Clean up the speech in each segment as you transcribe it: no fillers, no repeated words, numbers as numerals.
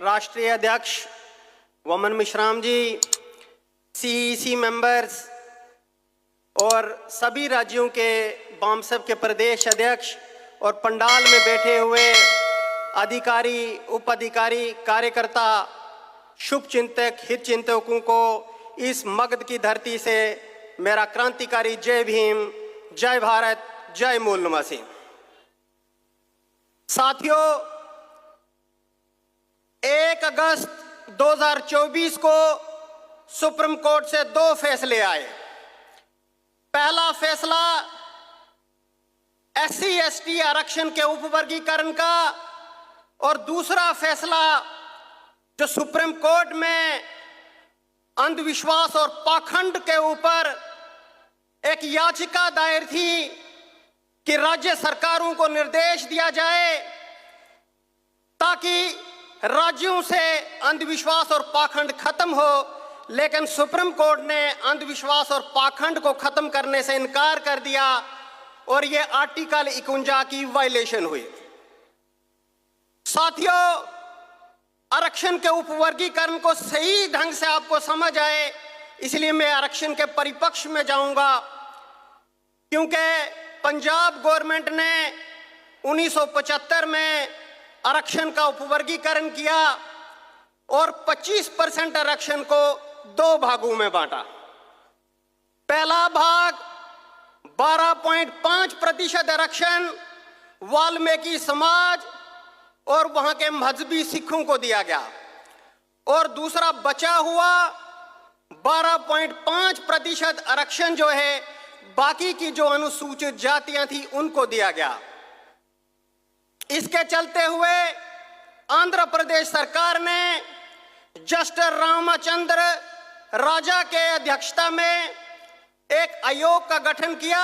राष्ट्रीय अध्यक्ष वमन मिश्राम जी, सीईसी मेंबर्स और सभी राज्यों के बामसेब के प्रदेश अध्यक्ष और पंडाल में बैठे हुए अधिकारी, उप अधिकारी, कार्यकर्ता, शुभ चिंतक, हित चिंतकों को इस मगध की धरती से मेरा क्रांतिकारी जय भीम, जय भारत, जय मूल निवासी। साथियों, 1 अगस्त 2024 को सुप्रीम कोर्ट से 2 फैसले आए। पहला फैसला SC ST आरक्षण के उपवर्गीकरण का और दूसरा फैसला जो सुप्रीम कोर्ट में अंधविश्वास और पाखंड के ऊपर एक याचिका दायर थी कि राज्य सरकारों को निर्देश दिया जाए ताकि राज्यों से अंधविश्वास और पाखंड खत्म हो, लेकिन सुप्रीम कोर्ट ने अंधविश्वास और पाखंड को खत्म करने से इनकार कर दिया और यह आर्टिकल 51 की वायलेशन हुई। साथियों, आरक्षण के उपवर्गीकरण को सही ढंग से आपको समझ आए, इसलिए मैं आरक्षण के परिपक्ष में जाऊंगा, क्योंकि पंजाब गवर्नमेंट ने 1975 में आरक्षण का उपवर्गीकरण किया और 25% आरक्षण को 2 भागों में बांटा। पहला भाग 12.5% आरक्षण वाल्मीकि समाज और वहां के मजहबी सिखों को दिया गया और दूसरा बचा हुआ 12.5% आरक्षण जो है बाकी की जो अनुसूचित जातियां थी उनको दिया गया। इसके चलते हुए आंध्र प्रदेश सरकार ने जस्टिस रामचंद्र राजा के अध्यक्षता में एक आयोग का गठन किया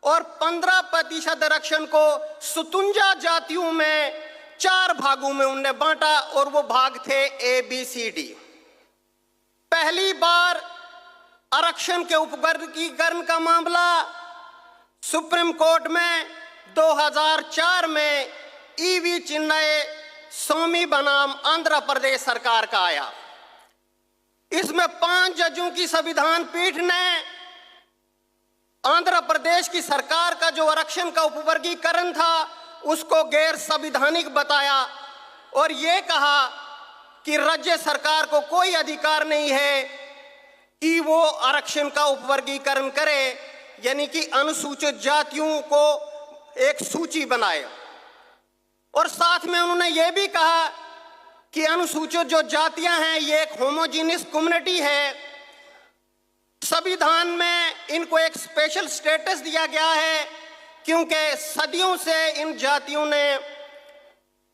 और 15% आरक्षण को 57 जातियों में 4 भागों में उन्हें बांटा और वो भाग थे ABCD। पहली बार आरक्षण के उपवर्गीकरण का मामला सुप्रीम कोर्ट में 2004 में EV चिन्मय स्वामी बनाम आंध्र प्रदेश सरकार का आया। इसमें 5 जजों की संविधान पीठ ने आंध्र प्रदेश की सरकार का जो आरक्षण का उपवर्गीकरण था उसको गैर संवैधानिक बताया और ये कहा कि राज्य सरकार को कोई अधिकार नहीं है कि वो आरक्षण का उपवर्गीकरण करे, यानी कि अनुसूचित जातियों को एक सूची बनाए। और साथ में उन्होंने ये भी कहा कि अनुसूचित जो जातियां हैं ये एक होमोजीनियस कम्युनिटी है, संविधान में इनको एक स्पेशल स्टेटस दिया गया है क्योंकि सदियों से इन जातियों ने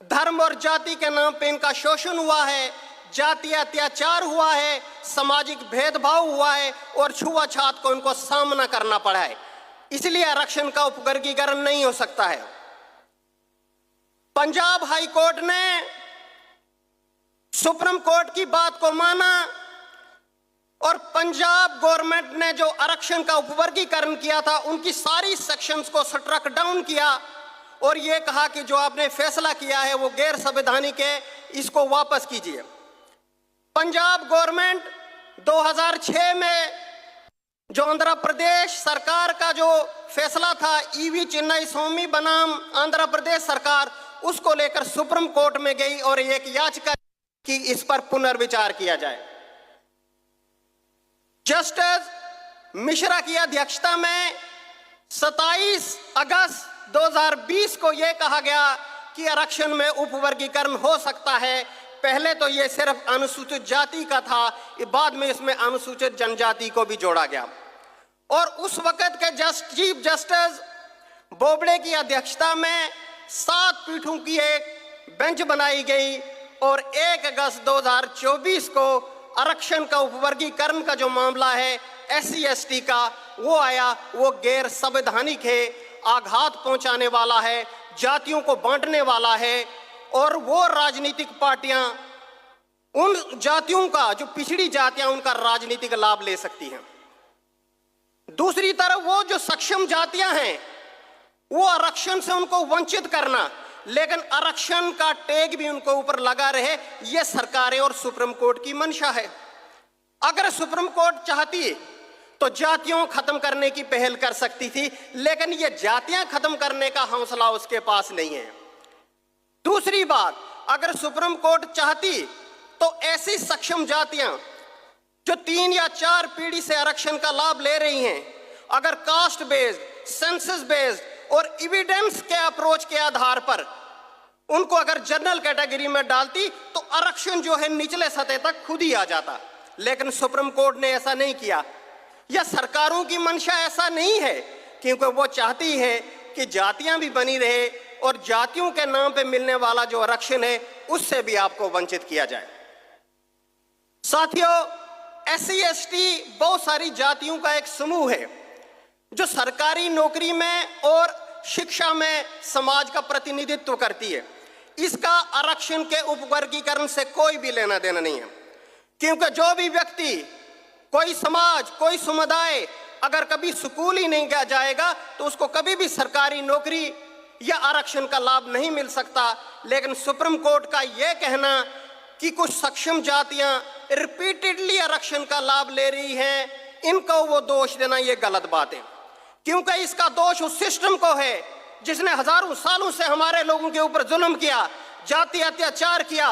धर्म और जाति के नाम पे इनका शोषण हुआ है, जातीय अत्याचार हुआ है, सामाजिक भेदभाव हुआ है और छुआछूत को इनको सामना करना पड़ा है, इसलिए आरक्षण का उपवर्गीकरण नहीं हो सकता है। पंजाब हाई कोर्ट ने सुप्रीम कोर्ट की बात को माना और पंजाब गवर्नमेंट ने जो आरक्षण का उपवर्गीकरण किया था उनकी सारी सेक्शंस को स्ट्रक डाउन किया और यह कहा कि जो आपने फैसला किया है वो गैर संवैधानिक है, इसको वापस कीजिए। पंजाब गवर्नमेंट 2006 में जो आंध्र प्रदेश सरकार का जो फैसला था EV चिन्मय स्वामी बनाम आंध्र प्रदेश सरकार, उसको लेकर सुप्रीम कोर्ट में गई और एक याचिका कि इस पर पुनर्विचार किया जाए। जस्टिस मिश्रा की अध्यक्षता में 27 अगस्त 2020 को यह कहा गया कि आरक्षण में उपवर्गीकरण हो सकता है। पहले तो यह सिर्फ अनुसूचित जाति का था, बाद में इसमें अनुसूचित जनजाति को भी जोड़ा गया और उस वक्त के चीफ जस्टिस बोबड़े की अध्यक्षता में 7 पीठों की एक बेंच बनाई गई और 1 अगस्त 2024 को आरक्षण का उपवर्गीकरण का जो मामला है SC ST का वो आया, वो गैर संवैधानिक है, आघात पहुंचाने वाला है, जातियों को बांटने वाला है और वो राजनीतिक पार्टियां उन जातियों का जो पिछड़ी जातियां उनका राजनीतिक लाभ ले सकती हैं। दूसरी तरफ वो जो सक्षम जातियां हैं वो आरक्षण से उनको वंचित करना, लेकिन आरक्षण का टैग भी उनको ऊपर लगा रहे, यह सरकारें और सुप्रीम कोर्ट की मंशा है। अगर सुप्रीम कोर्ट चाहती तो जातियों खत्म करने की पहल कर सकती थी, लेकिन ये जातियां खत्म करने का हौसला उसके पास नहीं है। दूसरी बात, अगर सुप्रीम कोर्ट चाहती तो ऐसी सक्षम जातियां जो 3 या 4 पीढ़ी से आरक्षण का लाभ ले रही हैं, अगर कास्ट बेस्ड, सेंसस बेस्ड और एविडेंस के अप्रोच के आधार पर उनको अगर जनरल कैटेगरी में डालती तो आरक्षण जो है निचले सतह तक खुद ही आ जाता। लेकिन सुप्रीम कोर्ट ने ऐसा नहीं किया। यह सरकारों की मंशा ऐसा नहीं है, क्योंकि वो चाहती है कि जातियां भी बनी रहे और जातियों के नाम पे मिलने वाला जो आरक्षण है उससे भी आपको वंचित किया जाए। साथियों, SC ST बहुत सारी जातियों का एक समूह है जो सरकारी नौकरी में और शिक्षा में समाज का प्रतिनिधित्व करती है। इसका आरक्षण के उपवर्गीकरण से कोई भी लेना देना नहीं है, क्योंकि जो भी व्यक्ति, कोई समाज, कोई समुदाय अगर कभी स्कूल ही नहीं गया जाएगा तो उसको कभी भी सरकारी नौकरी या आरक्षण का लाभ नहीं मिल सकता। लेकिन सुप्रीम कोर्ट का यह कहना कि कुछ सक्षम जातियां रिपीटेडली आरक्षण का लाभ ले रही हैं, इनको वो दोष देना ये गलत बात है, क्योंकि इसका दोष उस सिस्टम को है जिसने हजारों सालों से हमारे लोगों के ऊपर जुल्म किया, जाति अत्याचार किया,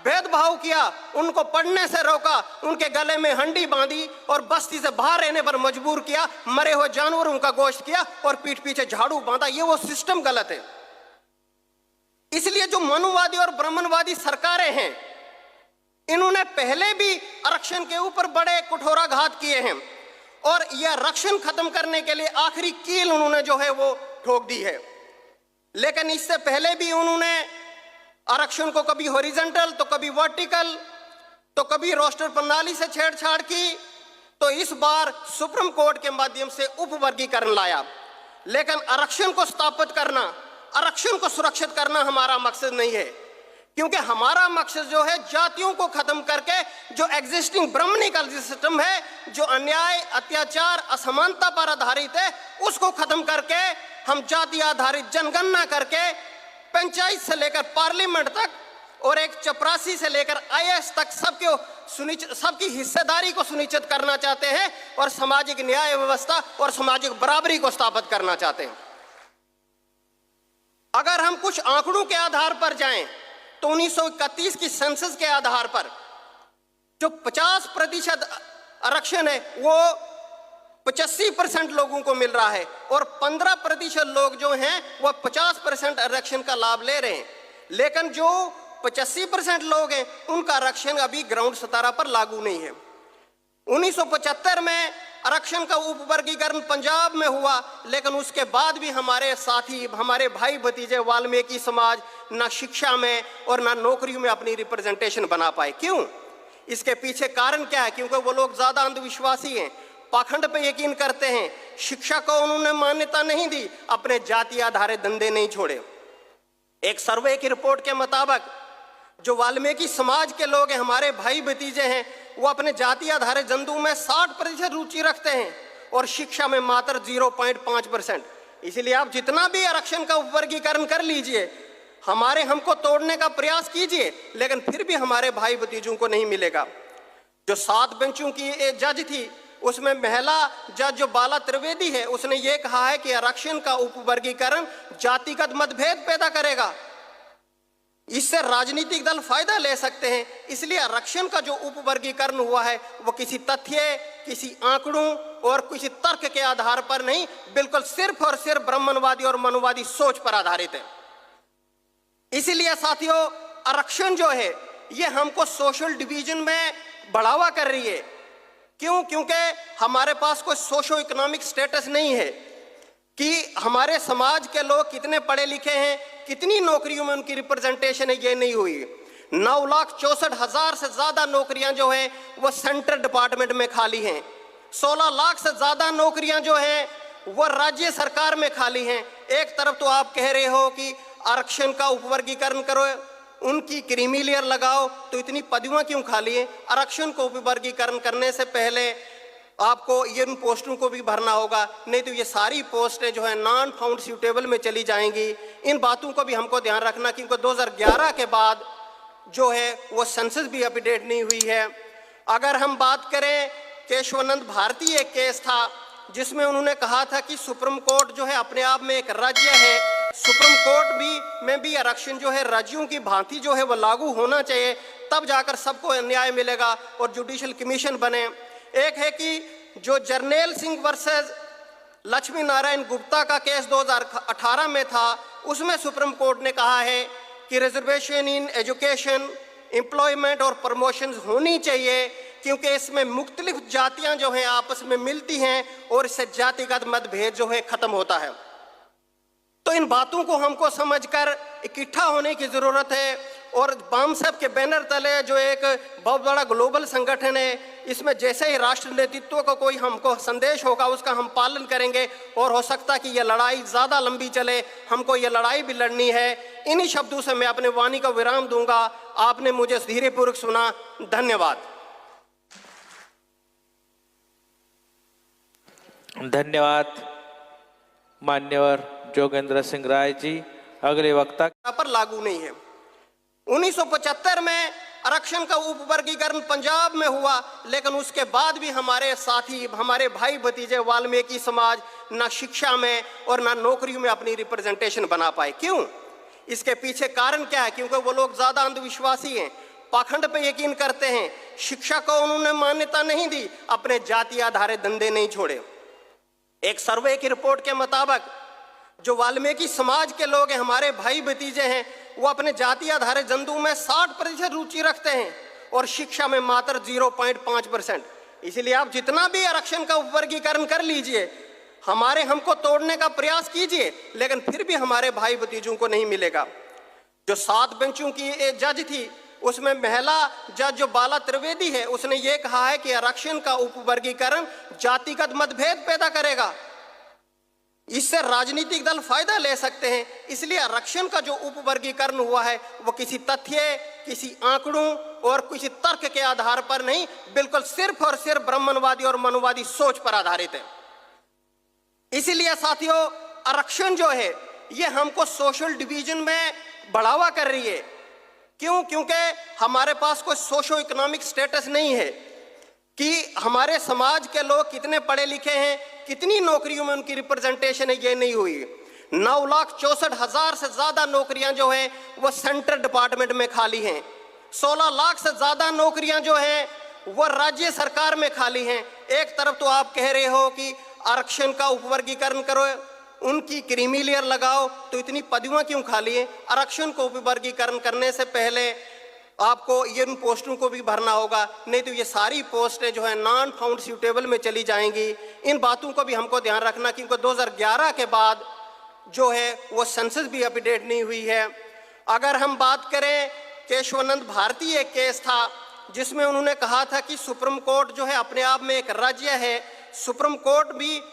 भेदभाव किया, उनको पढ़ने से रोका, उनके गले में हंडी बांधी और बस्ती से बाहर रहने पर मजबूर किया, मरे हुए जानवरों का गोश्त किया और पीठ पीछे झाड़ू बांधा। ये वो सिस्टम गलत है। इसलिए जो मनुवादी और ब्राह्मणवादी सरकारें हैं, इन्होंने पहले भी आरक्षण के ऊपर बड़े कठोराघात किए हैं और यह आरक्षण खत्म करने के लिए आखिरी कील उन्होंने जो है वो ठोक दी है। लेकिन इससे पहले भी उन्होंने आरक्षण को कभी हॉरिजॉन्टल तो कभी वर्टिकल तो कभी रोस्टर प्रणाली से छेड़छाड़ की, तो इस बार सुप्रीम कोर्ट के माध्यम से उपवर्गीकरण लाया। लेकिन आरक्षण को स्थापित करना, आरक्षण को सुरक्षित करना हमारा मकसद नहीं है, क्योंकि हमारा मकसद जो है जातियों को खत्म करके जो एग्जिस्टिंग ब्राह्मणिकल सिस्टम है, जो अन्याय, अत्याचार, असमानता पर आधारित है, उसको खत्म करके हम जाति आधारित जनगणना करके पंचायत से लेकर पार्लियामेंट तक और एक चपरासी से लेकर IAS तक सबकी हिस्सेदारी को सुनिश्चित करना चाहते हैं और सामाजिक न्याय व्यवस्था और सामाजिक बराबरी को स्थापित करना चाहते हैं। अगर हम कुछ आंकड़ों के आधार पर जाएं तो 1931 की सेंसस के आधार पर जो 50% आरक्षण है वो 85% लोगों को मिल रहा है और 15% लोग जो हैं वो 50% आरक्षण का लाभ ले रहे हैं। लेकिन जो 85% लोग हैं उनका आरक्षण अभी ग्राउंड सतह पर लागू नहीं है। 1975 में आरक्षण का उपवर्गीकरण पंजाब में हुआ, लेकिन उसके बाद भी हमारे साथी, हमारे भाई भतीजे वाल्मीकि समाज ना शिक्षा में और ना नौकरियों में अपनी रिप्रेजेंटेशन बना पाए। क्यों? इसके पीछे कारण क्या है? क्योंकि वो लोग ज्यादा अंधविश्वासी हैं, पाखंड पे यकीन करते हैं, शिक्षा को उन्होंने मान्यता नहीं दी, अपने जाति आधारित धंधे नहीं छोड़े। एक सर्वे की रिपोर्ट के मुताबिक जो वाल्मीकि समाज के लोग हैं, हमारे भाई भतीजे हैं, वो अपने जाति आधारित धंधों में 60% रुचि रखते हैं और शिक्षा में मात्र 0.5%। इसलिए आप जितना भी आरक्षण का उपवर्गीकरण कर लीजिए, हमको तोड़ने का प्रयास कीजिए, लेकिन फिर भी हमारे भाई भतीजों को नहीं मिलेगा। जो 7 बेंचों की एक जज थी, उसमें महिला जज जो बाला त्रिवेदी है, उसने ये कहा है कि आरक्षण का उपवर्गीकरण जातिगत मतभेद पैदा करेगा, इससे राजनीतिक दल फायदा ले सकते हैं। इसलिए आरक्षण का जो उपवर्गीकरण हुआ है वो किसी तथ्य, किसी आंकड़ों और किसी तर्क के आधार पर नहीं, बिल्कुल सिर्फ और सिर्फ ब्राह्मणवादी और मनुवादी सोच पर आधारित है। इसीलिए साथियों, आरक्षण जो है ये हमको सोशल डिवीजन में बढ़ावा कर रही है। क्यों? क्योंकि हमारे पास कोई सोशो इकोनॉमिक स्टेटस नहीं है कि हमारे समाज के लोग कितने पढ़े लिखे हैं, कितनी नौकरियों में उनकी रिप्रेजेंटेशन है, ये नहीं हुई। 9,64,000 से ज्यादा नौकरियां जो हैं वो सेंट्रल डिपार्टमेंट में खाली हैं। 16 लाख से ज्यादा नौकरियां जो हैं वो राज्य सरकार में खाली हैं। एक तरफ तो आप कह रहे हो कि आरक्षण का उपवर्गीकरण करो, उनकी क्रीमी लेयर लगाओ, तो इतनी पदवियां क्यों खाली हैं? आरक्षण को उपवर्गीकरण करने से पहले आपको ये उन पोस्टों को भी भरना होगा, नहीं तो ये सारी पोस्टें जो है नॉन फाउंड सूटेबल में चली जाएंगी। इन बातों को भी हमको ध्यान रखना, क्योंकि 2011 के बाद जो है वो सेंसस भी अपडेट नहीं हुई है। अगर हम बात करें, केशवानंद भारती एक केस था जिसमें उन्होंने कहा था कि सुप्रीम कोर्ट जो है अपने आप में एक राज्य है, सुप्रीम कोर्ट में भी आरक्षण जो है राज्यों की भांति जो है वो लागू होना चाहिए, तब जाकर सबको न्याय मिलेगा और जुडिशल कमीशन बने। एक है कि जो जर्नैल सिंह वर्सेस लक्ष्मी नारायण गुप्ता का केस 2018 में था, उसमें सुप्रीम कोर्ट ने कहा है कि रिजर्वेशन इन एजुकेशन, एम्प्लॉयमेंट और प्रमोशंस होनी चाहिए, क्योंकि इसमें मुख्तलिफ जातियां जो हैं आपस में मिलती हैं और इससे जातिगत मतभेद जो है खत्म होता है। तो इन बातों को हमको समझकर इकट्ठा होने की जरूरत है और बाम साहब के बैनर तले जो एक बहुत बड़ा ग्लोबल संगठन है, इसमें जैसे ही राष्ट्र नेतृत्व को कोई हमको संदेश होगा उसका हम पालन करेंगे और हो सकता है कि यह लड़ाई ज़्यादा लंबी चले, हमको ये लड़ाई भी लड़नी है। इन्हीं शब्दों से मैं अपने वाणी का विराम दूंगा। आपने मुझे धीरेपूर्वक सुना, धन्यवाद। धन्यवाद मान्यवर जोगेंद्र सिंह राय जी। अगले वक्ता पर लागू नहीं है। 1975 में आरक्षण का उपवर्गीकरण पंजाब में हुआ, लेकिन उसके बाद भी हमारे साथी, हमारे भाई भतीजे वाल्मीकि समाज ना शिक्षा में और ना नौकरियों में अपनी रिप्रेजेंटेशन बना पाए। क्यों? इसके पीछे कारण क्या है? क्योंकि वो लोग ज्यादा अंधविश्वासी हैं, पाखंड पे यकीन करते हैं, शिक्षा को उन्होंने मान्यता नहीं दी, अपने जाति आधारित धंधे नहीं छोड़े। एक सर्वे की रिपोर्ट के मुताबिक जो वाल्मीकि समाज के लोग हैं, हमारे भाई भतीजे हैं, वो अपने जाति आधारित धंधों में 60% रुचि रखते हैं और शिक्षा में मात्र 0.5%। इसलिए आप जितना भी आरक्षण का उपवर्गीकरण कर लीजिए, हमको तोड़ने का प्रयास कीजिए, लेकिन फिर भी हमारे भाई भतीजों को नहीं मिलेगा। जो 7 बेंचों की एक जज थी, उसमें महिला जज जो बाला त्रिवेदी है, उसने ये कहा है कि आरक्षण का उपवर्गीकरण जातिगत मतभेद पैदा करेगा, इससे राजनीतिक दल फायदा ले सकते हैं। इसलिए आरक्षण का जो उपवर्गीकरण हुआ है वो किसी तथ्य, किसी आंकड़ों और किसी तर्क के आधार पर नहीं, बिल्कुल सिर्फ और सिर्फ ब्राह्मणवादी और मनुवादी सोच पर आधारित है। इसीलिए साथियों, आरक्षण जो है ये हमको सोशल डिवीजन में बढ़ावा कर रही है। क्यों? क्योंकि हमारे पास कोई सोशो इकोनॉमिक स्टेटस नहीं है कि हमारे समाज के लोग कितने पढ़े लिखे हैं, कितनी नौकरियों में उनकी रिप्रेजेंटेशन है, ये नहीं हुई। 9,64,000 से ज्यादा नौकरियां जो हैं वो सेंट्रल डिपार्टमेंट में खाली हैं। 16 लाख से ज्यादा नौकरियां जो हैं वो राज्य सरकार में खाली हैं। एक तरफ तो आप कह रहे हो कि आरक्षण का उपवर्गीकरण करो, उनकी क्रीमी लेयर लगाओ, तो इतनी पदवियां क्यों खाली है? आरक्षण को उपवर्गीकरण करने से पहले आपको ये उन पोस्टों को भी भरना होगा, नहीं तो ये सारी पोस्टें जो है नॉन फाउंड सूटेबल में चली जाएंगी। इन बातों को भी हमको ध्यान रखना, क्योंकि 2011 के बाद जो है वो सेंसस भी अपडेट नहीं हुई है। अगर हम बात करें, केशवानंद भारती एक केस था जिसमें उन्होंने कहा था कि सुप्रीम कोर्ट जो है अपने आप में एक राज्य है, सुप्रीम कोर्ट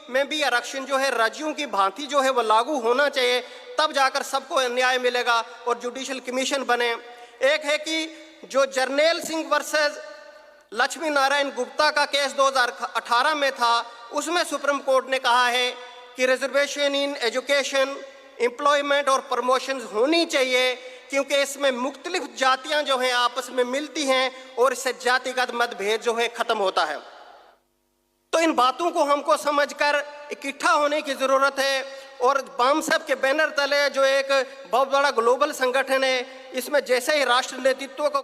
में भी आरक्षण जो है राज्यों की भांति जो है वो लागू होना चाहिए, तब जाकर सबको न्याय मिलेगा और जुडिशल कमीशन बने। एक है कि जो जर्नैल सिंह वर्सेस लक्ष्मी नारायण गुप्ता का केस 2018 में था, उसमें सुप्रीम कोर्ट ने कहा है कि रिजर्वेशन इन एजुकेशन, एम्प्लॉयमेंट और प्रमोशंस होनी चाहिए, क्योंकि इसमें मुख्तलिफ जातियां जो हैं आपस में मिलती हैं और इससे जातिगत मतभेद जो है खत्म होता है। तो इन बातों को हमको समझकर इकट्ठा होने की जरूरत है और बाम साहब के बैनर तले जो एक बहुत बड़ा ग्लोबल संगठन है, इसमें जैसे ही राष्ट्र नेतृत्व को